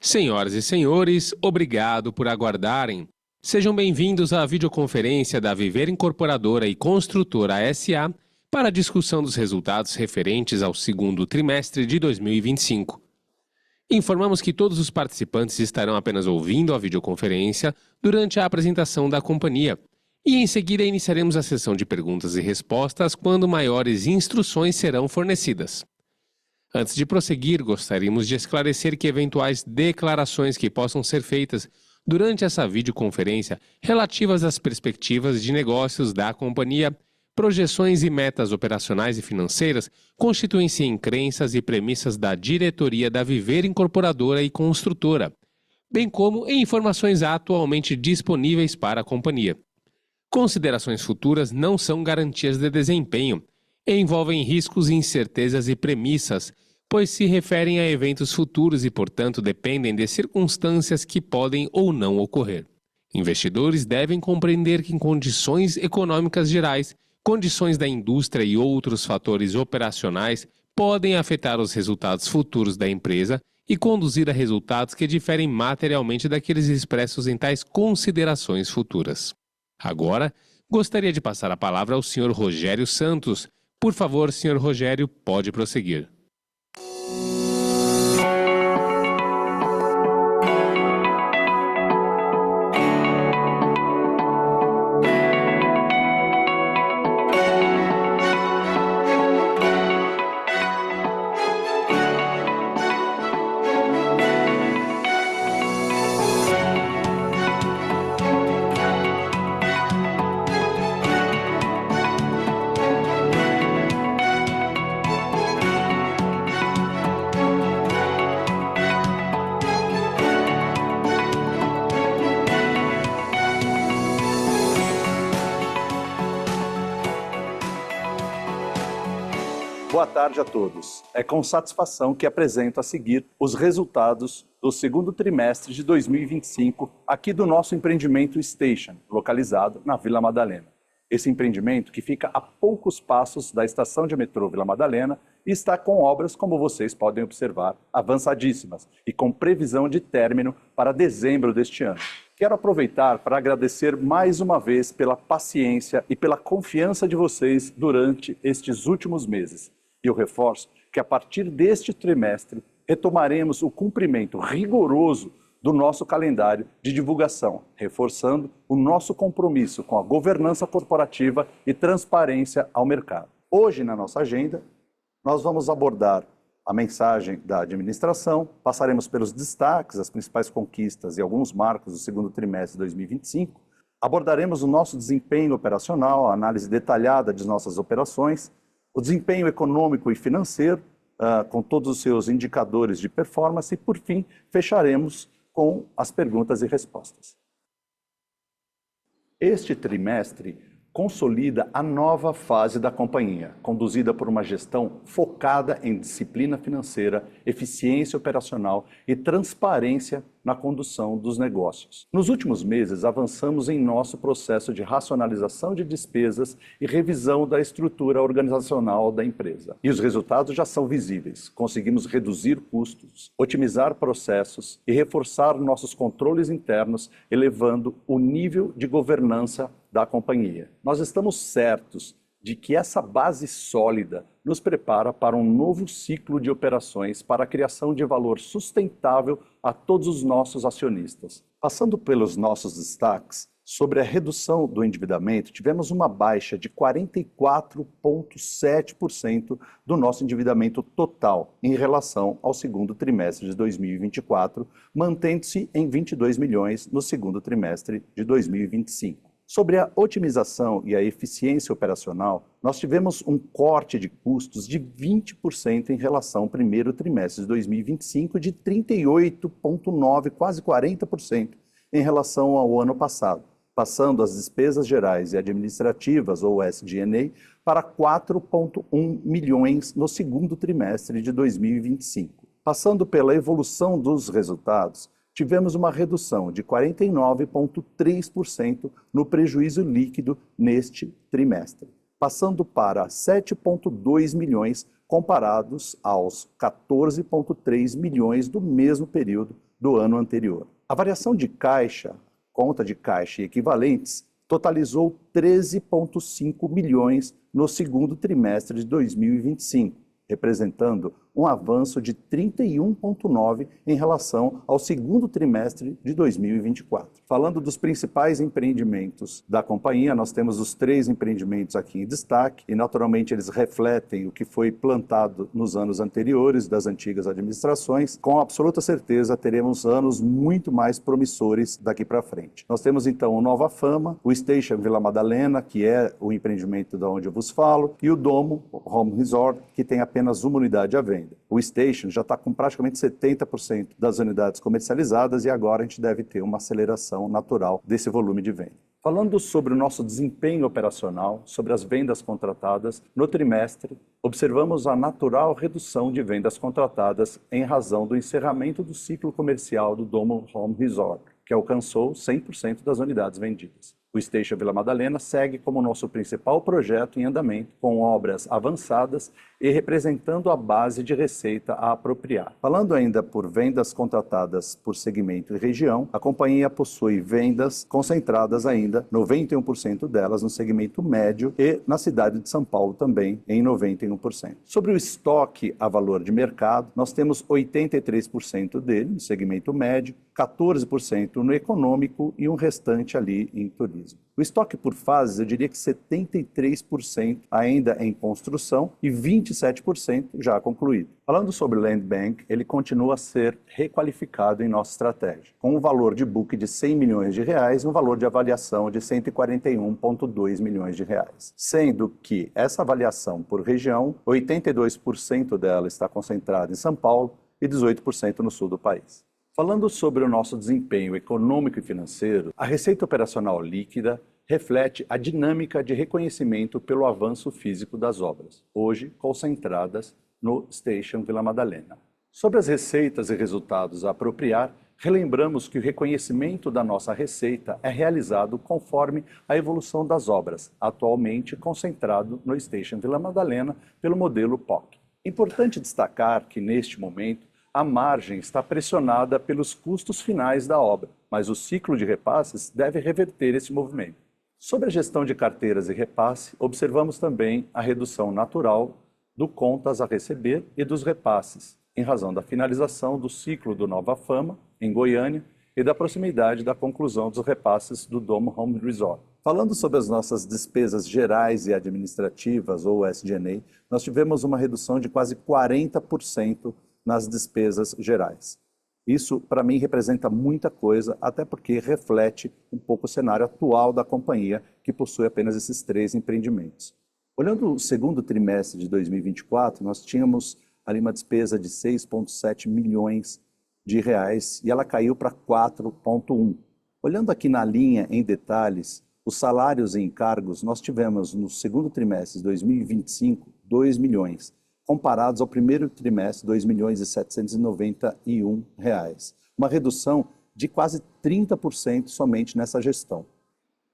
Senhoras e senhores, obrigado por aguardarem. Sejam bem-vindos à videoconferência da Viver Incorporadora e Construtora S.A. para a discussão dos resultados referentes ao segundo trimestre de 2025. Informamos que todos os participantes estarão apenas ouvindo a videoconferência durante a apresentação da companhia e em seguida iniciaremos a sessão de perguntas e respostas quando maiores instruções serão fornecidas. Antes de prosseguir, gostaríamos de esclarecer que eventuais declarações que possam ser feitas durante essa videoconferência relativas às perspectivas de negócios da companhia, projeções e metas operacionais e financeiras constituem-se em crenças e premissas da diretoria da Viver Incorporadora e Construtora, bem como em informações atualmente disponíveis para a companhia. Considerações futuras não são garantias de desempenho, envolvem riscos, incertezas e premissas, pois se referem a eventos futuros e, portanto, dependem de circunstâncias que podem ou não ocorrer. Investidores devem compreender que em condições econômicas gerais, condições da indústria e outros fatores operacionais podem afetar os resultados futuros da empresa e conduzir a resultados que diferem materialmente daqueles expressos em tais considerações futuras. Agora, gostaria de passar a palavra ao Sr. Rogério Santos. Por favor, Sr. Rogério, pode prosseguir. Boa tarde a todos. É com satisfação que apresento a seguir os resultados do segundo trimestre de 2025 aqui do nosso empreendimento Station, localizado na Vila Madalena. Esse empreendimento que fica a poucos passos da estação de metrô Vila Madalena e está com obras, como vocês podem observar, avançadíssimas e com previsão de término para dezembro deste ano. Quero aproveitar para agradecer mais uma vez pela paciência e pela confiança de vocês durante estes últimos meses. E eu reforço que a partir deste trimestre retomaremos o cumprimento rigoroso do nosso calendário de divulgação, reforçando o nosso compromisso com a governança corporativa e transparência ao mercado. Hoje, na nossa agenda, nós vamos abordar a mensagem da administração, passaremos pelos destaques, as principais conquistas e alguns marcos do segundo trimestre de 2025, abordaremos o nosso desempenho operacional, a análise detalhada de nossas operações, o desempenho econômico e financeiro, com todos os seus indicadores de performance e, por fim, fecharemos com as perguntas e respostas. Este trimestre consolida a nova fase da companhia, conduzida por uma gestão focada em disciplina financeira, eficiência operacional e transparência na condução dos negócios. Nos últimos meses, avançamos em nosso processo de racionalização de despesas e revisão da estrutura organizacional da empresa. E os resultados já são visíveis. Conseguimos reduzir custos, otimizar processos e reforçar nossos controles internos, elevando o nível de governança da companhia. Nós estamos certos de que essa base sólida nos prepara para um novo ciclo de operações para a criação de valor sustentável a todos os nossos acionistas. Passando pelos nossos destaques, sobre a redução do endividamento, tivemos uma baixa de 44,7% do nosso endividamento total em relação ao segundo trimestre de 2024, mantendo-se em 22 milhões no segundo trimestre de 2025. Sobre a otimização e a eficiência operacional, nós tivemos um corte de custos de 20% em relação ao primeiro trimestre de 2025, de 38,9%, quase 40% em relação ao ano passado, passando as despesas gerais e administrativas, ou SG&A, para 4,1 milhões no segundo trimestre de 2025. Passando pela evolução dos resultados, tivemos uma redução de 49,3% no prejuízo líquido neste trimestre, passando para 7,2 milhões comparados aos 14,3 milhões do mesmo período do ano anterior. A variação de caixa, conta de caixa e equivalentes, totalizou 13,5 milhões no segundo trimestre de 2025, representando um avanço de 31,9% em relação ao segundo trimestre de 2024. Falando dos principais empreendimentos da companhia, nós temos os 3 empreendimentos aqui em destaque e, naturalmente, eles refletem o que foi plantado nos anos anteriores das antigas administrações. Com absoluta certeza, teremos anos muito mais promissores daqui para frente. Nós temos, então, o Nova Fama, o Station Vila Madalena, que é o empreendimento de onde eu vos falo, e o Domo Home Resort, que tem apenas uma unidade à venda. O Station já está com praticamente 70% das unidades comercializadas e agora a gente deve ter uma aceleração natural desse volume de venda. Falando sobre o nosso desempenho operacional, sobre as vendas contratadas, no trimestre, observamos a natural redução de vendas contratadas em razão do encerramento do ciclo comercial do Domo Home Resort, que alcançou 100% das unidades vendidas. O Station Vila Madalena segue como nosso principal projeto em andamento, com obras avançadas e representando a base de receita a apropriar. Falando ainda por vendas contratadas por segmento e região, a companhia possui vendas concentradas ainda, 91% delas no segmento médio e na cidade de São Paulo também em 91%. Sobre o estoque a valor de mercado, nós temos 83% dele no segmento médio, 14% no econômico e um restante ali em turismo. O estoque por fases, eu diria que 73% ainda em construção e 27% já concluído. Falando sobre o Land Bank, ele continua a ser requalificado em nossa estratégia, com um valor de book de 100 milhões de reais e um valor de avaliação de 141,2 milhões de reais. Sendo que essa avaliação por região, 82% dela está concentrada em São Paulo e 18% no sul do país. Falando sobre o nosso desempenho econômico e financeiro, a receita operacional líquida reflete a dinâmica de reconhecimento pelo avanço físico das obras, hoje concentradas no Station Vila Madalena. Sobre as receitas e resultados a apropriar, relembramos que o reconhecimento da nossa receita é realizado conforme a evolução das obras, atualmente concentrado no Station Vila Madalena pelo modelo POC. Importante destacar que, neste momento, a margem está pressionada pelos custos finais da obra, mas o ciclo de repasses deve reverter esse movimento. Sobre a gestão de carteiras e repasse, observamos também a redução natural do contas a receber e dos repasses, em razão da finalização do ciclo do Nova Fama, em Goiânia, e da proximidade da conclusão dos repasses do Domo Home Resort. Falando sobre as nossas despesas gerais e administrativas, ou SG&A, nós tivemos uma redução de quase 40% nas despesas gerais. Isso, para mim, representa muita coisa, até porque reflete um pouco o cenário atual da companhia, que possui apenas esses 3 empreendimentos. Olhando o segundo trimestre de 2024, nós tínhamos ali uma despesa de 6,7 milhões de reais e ela caiu para 4,1. Olhando aqui na linha em detalhes, os salários e encargos, nós tivemos no segundo trimestre de 2025, 2 milhões. Comparados ao primeiro trimestre, 2.791 reais. Uma redução de quase 30% somente nessa gestão.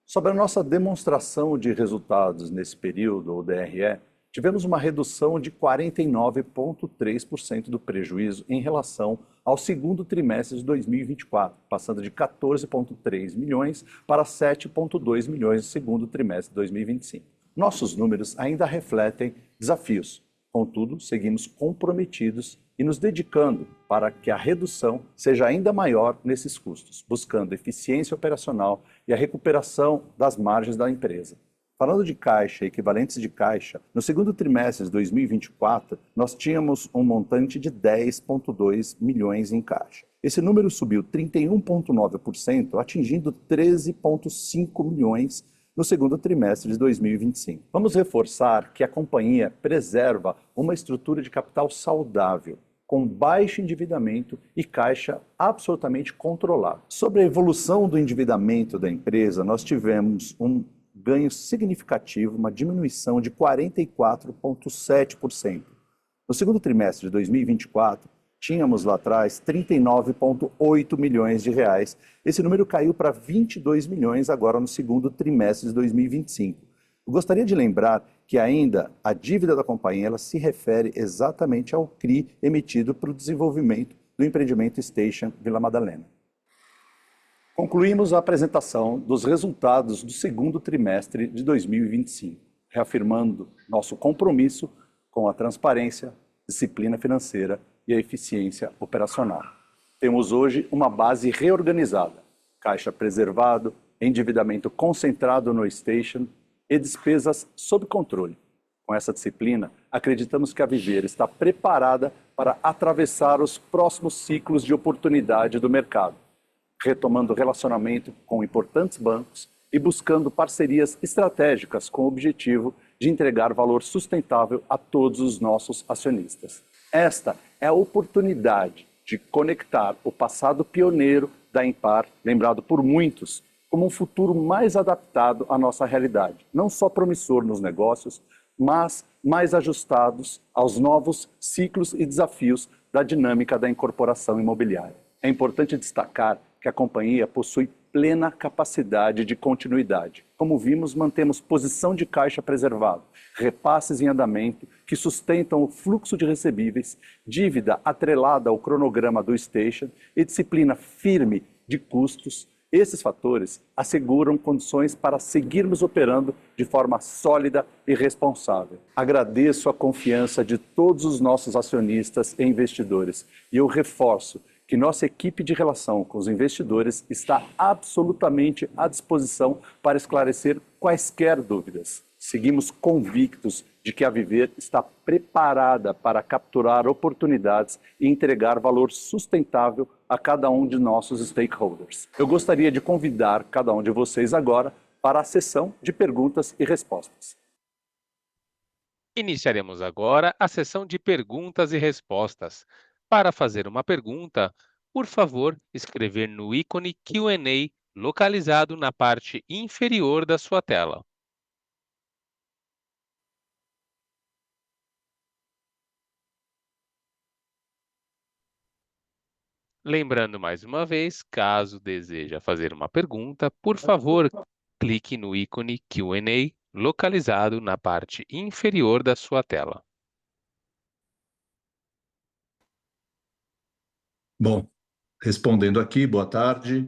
Sobre a nossa demonstração de resultados nesse período, ou DRE, tivemos uma redução de 49,3% do prejuízo em relação ao segundo trimestre de 2024, passando de 14,3 milhões para 7,2 milhões no segundo trimestre de 2025. Nossos números ainda refletem desafios. Contudo, seguimos comprometidos e nos dedicando para que a redução seja ainda maior nesses custos, buscando eficiência operacional e a recuperação das margens da empresa. Falando de caixa e equivalentes de caixa, no segundo trimestre de 2024, nós tínhamos um montante de 10,2 milhões em caixa. Esse número subiu 31,9%, atingindo 13,5 milhões no segundo trimestre de 2025. Vamos reforçar que a companhia preserva uma estrutura de capital saudável, com baixo endividamento e caixa absolutamente controlado. Sobre a evolução do endividamento da empresa, nós tivemos um ganho significativo, uma diminuição de 44,7%. No segundo trimestre de 2024, tínhamos lá atrás 39,8 milhões de reais. Esse número caiu para 22 milhões agora no segundo trimestre de 2025. Eu gostaria de lembrar que ainda a dívida da companhia ela se refere exatamente ao CRI emitido para o desenvolvimento do empreendimento Station Vila Madalena. Concluímos a apresentação dos resultados do segundo trimestre de 2025, reafirmando nosso compromisso com a transparência, disciplina financeira e a eficiência operacional. Temos hoje uma base reorganizada, caixa preservado, endividamento concentrado no Station e despesas sob controle. Com essa disciplina, acreditamos que a Viver está preparada para atravessar os próximos ciclos de oportunidade do mercado, retomando o relacionamento com importantes bancos e buscando parcerias estratégicas com o objetivo de entregar valor sustentável a todos os nossos acionistas. Esta é a oportunidade de conectar o passado pioneiro da Impar, lembrado por muitos, como um futuro mais adaptado à nossa realidade, não só promissor nos negócios, mas mais ajustados aos novos ciclos e desafios da dinâmica da incorporação imobiliária. É importante destacar que a companhia possui plena capacidade de continuidade. Como vimos, mantemos posição de caixa preservado, repasses em andamento que sustentam o fluxo de recebíveis, dívida atrelada ao cronograma do Station e disciplina firme de custos. Esses fatores asseguram condições para seguirmos operando de forma sólida e responsável. Agradeço a confiança de todos os nossos acionistas e investidores e eu reforço que nossa equipe de relação com os investidores está absolutamente à disposição para esclarecer quaisquer dúvidas. Seguimos convictos de que a Viver está preparada para capturar oportunidades e entregar valor sustentável a cada um de nossos stakeholders. Eu gostaria de convidar cada um de vocês agora para a sessão de perguntas e respostas. Iniciaremos agora a sessão de perguntas e respostas. Para fazer uma pergunta, por favor, escrever no ícone Q&A localizado na parte inferior da sua tela. Lembrando mais uma vez, caso deseja fazer uma pergunta, por favor, clique no ícone Q&A localizado na parte inferior da sua tela. Bom, respondendo aqui, boa tarde.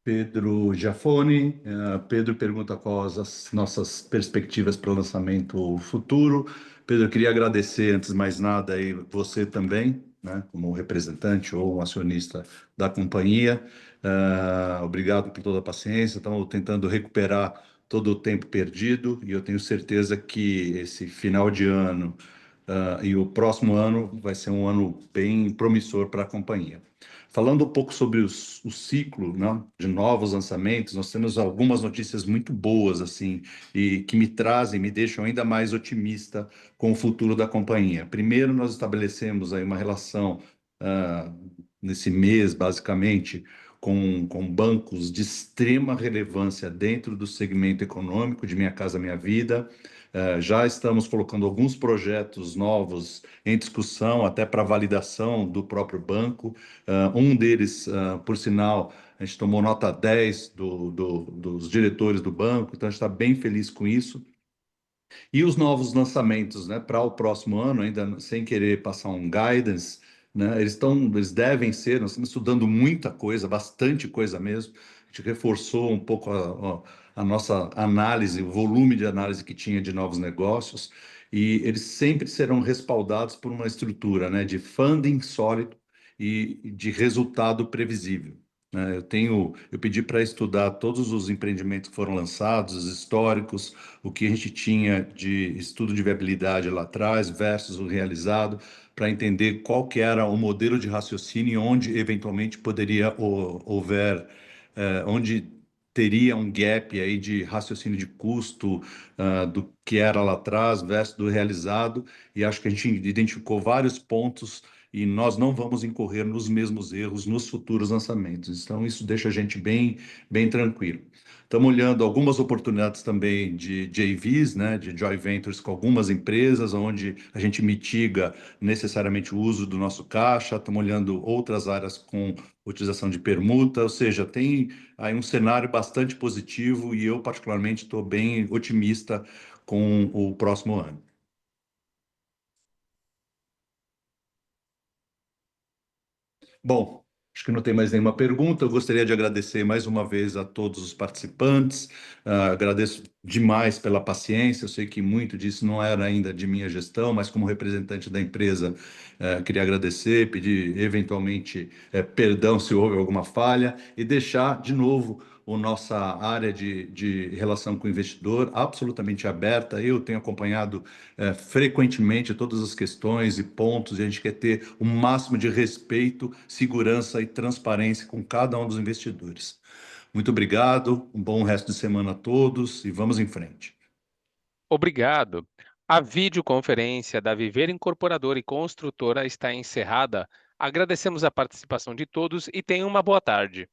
Pedro Giafone. Pedro pergunta quais as nossas perspectivas para o lançamento futuro. Pedro, eu queria agradecer, antes de mais nada, aí, você também, né, como representante ou um acionista da companhia. Obrigado por toda a paciência. Estamos tentando recuperar todo o tempo perdido e eu tenho certeza que esse final de ano e o próximo ano vai ser um ano bem promissor para a companhia. Falando um pouco sobre o ciclo, né, de novos lançamentos, nós temos algumas notícias muito boas assim e que me trazem, me deixam ainda mais otimista com o futuro da companhia. Primeiro, nós estabelecemos aí uma relação ah, nesse mês, basicamente, com bancos de extrema relevância dentro do segmento econômico de Minha Casa Minha Vida. Já estamos colocando alguns projetos novos em discussão, até para validação do próprio banco. Um deles, por sinal, a gente tomou nota 10 dos diretores do banco, então a gente está bem feliz com isso. E os novos lançamentos, né, para o próximo ano, ainda sem querer passar um guidance, né, eles devem ser, nós estamos estudando muita coisa, bastante coisa mesmo. A gente reforçou um pouco a nossa análise, o volume de análise que tinha de novos negócios, e eles sempre serão respaldados por uma estrutura, né, de funding sólido e de resultado previsível. Eu pedi para estudar todos os empreendimentos que foram lançados, os históricos, o que a gente tinha de estudo de viabilidade lá atrás versus o realizado, para entender qual que era o modelo de raciocínio e onde eventualmente poderia onde teria um gap aí de raciocínio de custo do que era lá atrás versus do realizado, e acho que a gente identificou vários pontos e nós não vamos incorrer nos mesmos erros nos futuros lançamentos. Então, isso deixa a gente bem tranquilo. Estamos olhando algumas oportunidades também de JVs, né, de joint ventures com algumas empresas, onde a gente mitiga necessariamente o uso do nosso caixa. Estamos olhando outras áreas com utilização de permuta, ou seja, tem aí um cenário bastante positivo e eu, particularmente, estou bem otimista com o próximo ano. Bom, acho que não tem mais nenhuma pergunta. Eu gostaria de agradecer mais uma vez a todos os participantes. Agradeço demais pela paciência. Eu sei que muito disso não era ainda de minha gestão, mas como representante da empresa, queria agradecer, pedir eventualmente perdão se houve alguma falha e deixar de novo a nossa área de relação com o investidor absolutamente aberta. Eu tenho acompanhado frequentemente todas as questões e pontos, e a gente quer ter o máximo de respeito, segurança e transparência com cada um dos investidores. Muito obrigado, um bom resto de semana a todos e vamos em frente. Obrigado. A videoconferência da Viver Incorporadora e Construtora está encerrada. Agradecemos a participação de todos e tenham uma boa tarde.